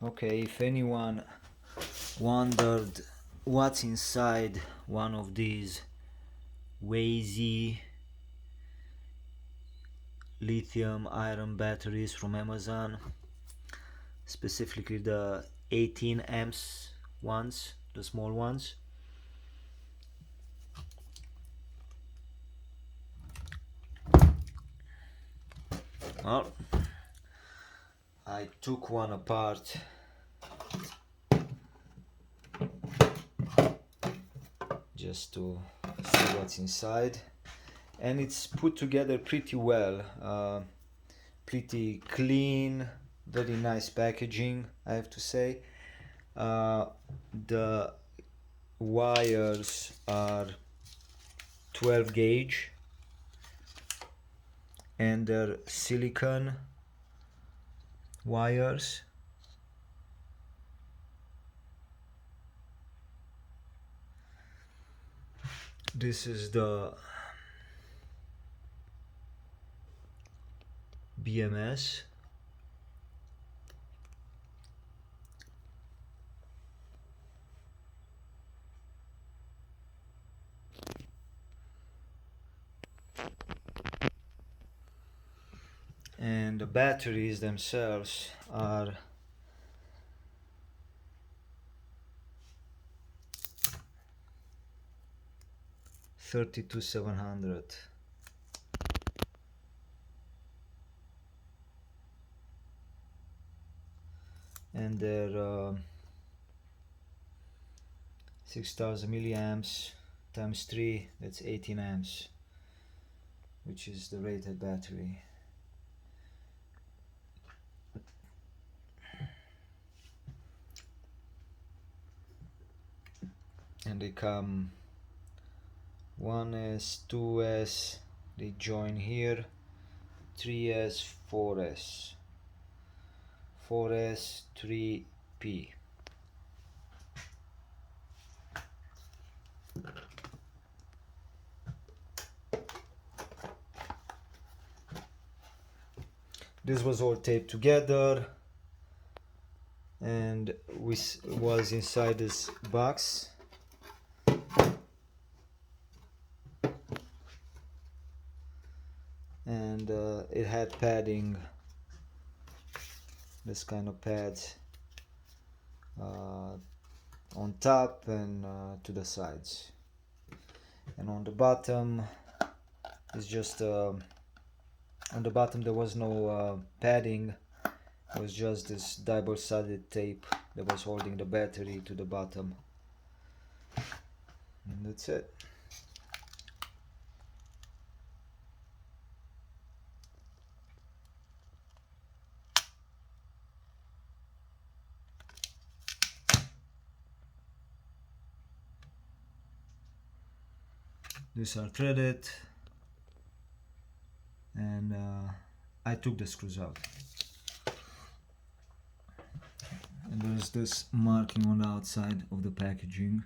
Okay, if anyone wondered what's inside one of these WEIZE lithium iron batteries from Amazon, specifically the 18 amps ones, the small ones, well, I took one apart just to see what's inside, and it's put together pretty well, pretty clean, very nice packaging, I have to say. The wires are 12 gauge and they're silicone wires. This is the BMS. And the batteries themselves are 32,700. And they're 6,000 milliamps times 3, that's 18 amps, which is the rated battery. And they come 1S, 2S, they join here, 3S, 4S, 4S, 3P. This was all taped together and was inside this box. And it had padding, this kind of pads on top and to the sides. And on the bottom is just on the bottom there was no padding, it was just this double-sided tape that was holding the battery to the bottom, and that's it. These are threaded, and I took the screws out. And there's this marking on the outside of the packaging.